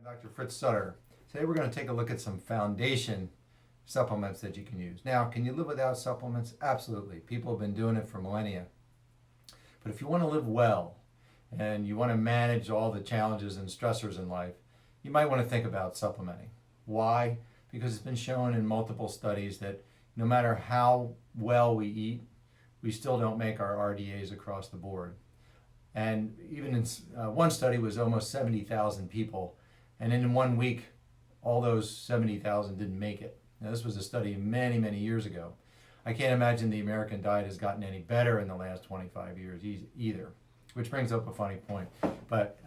Dr. Fritz Sutter. Today we're going to take a look at some foundation supplements that you can use. Now, can you live without supplements? Absolutely. People have been doing it for millennia. But if you want to live well and you want to manage all the challenges and stressors in life, you might want to think about supplementing. Why? Because it's been shown in multiple studies that no matter how well we eat, we still don't make our RDAs across the board. And even in one study was almost 70,000 people, and in 1 week, all those 70,000 didn't make it. Now, this was a study many, many years ago. I can't imagine the American diet has gotten any better in the last 25 years either, which brings up a funny point. But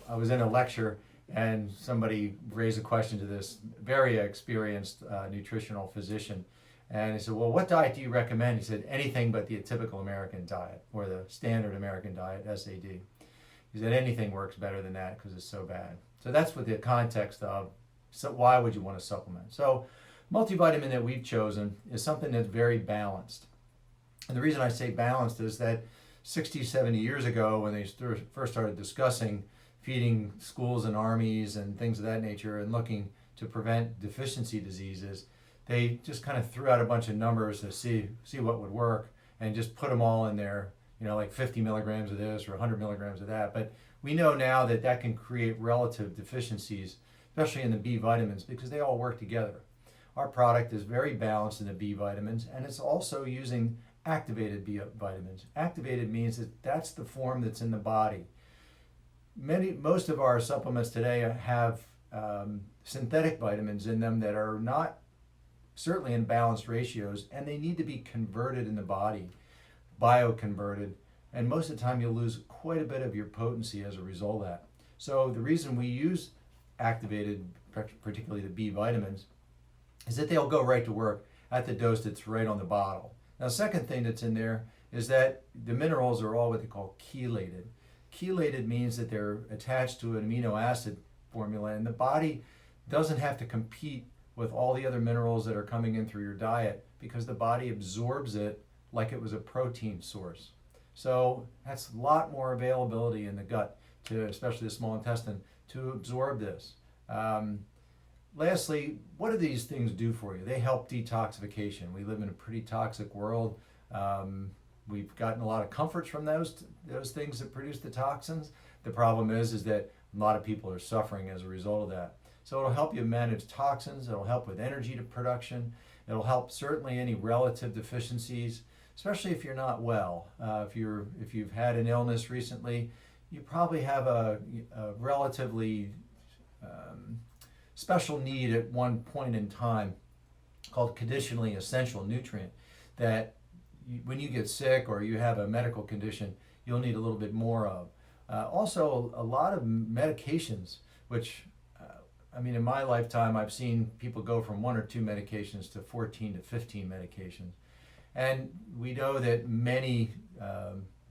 I was in a lecture, and somebody raised a question to this very experienced nutritional physician. And he said, well, what diet do you recommend? He said, anything but the typical American diet, or the standard American diet, SAD. He said, anything works better than that because it's so bad. So that's what the context of, so why would you want to supplement? So multivitamin that we've chosen is something that's very balanced. And the reason I say balanced is that 60, 70 years ago, when they first started discussing feeding schools and armies and things of that nature and looking to prevent deficiency diseases, they just kind of threw out a bunch of numbers to see what would work and just put them all in there, like 50 milligrams of this or 100 milligrams of that. But we know now that that can create relative deficiencies, especially in the B vitamins, because they all work together. Our product is very balanced in the B vitamins, and it's also using activated B vitamins. Activated means that that's the form that's in the body. Most of our supplements today have synthetic vitamins in them that are not certainly in balanced ratios, and they need to be converted in the body, bioconverted, and most of the time you'll lose quite a bit of your potency as a result of that. So the reason we use activated, particularly the B vitamins, is that they'll go right to work at the dose that's right on the bottle. Now, the second thing that's in there is that the minerals are all what they call chelated. Chelated means that they're attached to an amino acid formula, and the body doesn't have to compete with all the other minerals that are coming in through your diet because the body absorbs it like it was a protein source. So that's a lot more availability in the gut, especially the small intestine, to absorb this. Lastly, what do these things do for you? They help detoxification. We live in a pretty toxic world. We've gotten a lot of comforts from those things that produce the toxins. The problem is that a lot of people are suffering as a result of that. So it'll help you manage toxins. It'll help with energy production. It'll help certainly any relative deficiencies, especially if you're not well. If you've had an illness recently, you probably have a relatively special need at one point in time called conditionally essential nutrient that when you get sick or you have a medical condition, you'll need a little bit more of. Also, a lot of medications, which in my lifetime, I've seen people go from 1 or 2 medications to 14 to 15 medications. And we know that many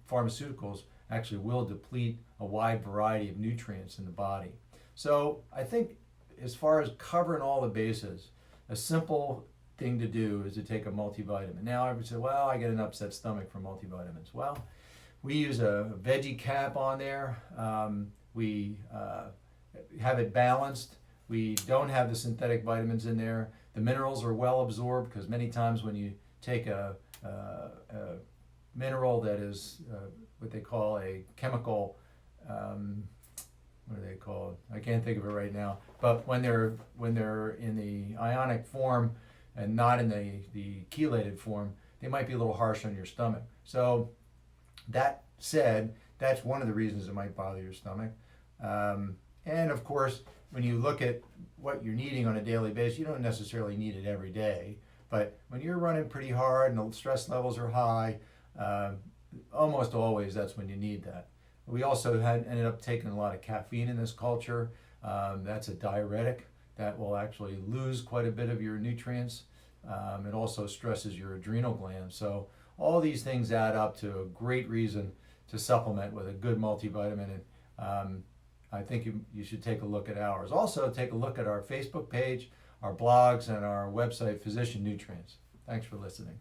pharmaceuticals actually will deplete a wide variety of nutrients in the body. So I think as far as covering all the bases, a simple thing to do is to take a multivitamin. Now I would say, well, I get an upset stomach from multivitamins. Well, we use a veggie cap on there. We have it balanced. We don't have the synthetic vitamins in there. The minerals are well absorbed because many times when you take a mineral that is what they call a chemical, what are they called? I can't think of it right now. But when they're in the ionic form and not in the chelated form, they might be a little harsh on your stomach. So that said, that's one of the reasons it might bother your stomach. And of course, when you look at what you're needing on a daily basis, you don't necessarily need it every day. But when you're running pretty hard and the stress levels are high, almost always that's when you need that. We also ended up taking a lot of caffeine in this culture. That's a diuretic that will actually lose quite a bit of your nutrients. It also stresses your adrenal glands. So all these things add up to a great reason to supplement with a good multivitamin. And I think you should take a look at ours. Also, take a look at our Facebook page, our blogs, and our website, Physician Nutrients. Thanks for listening.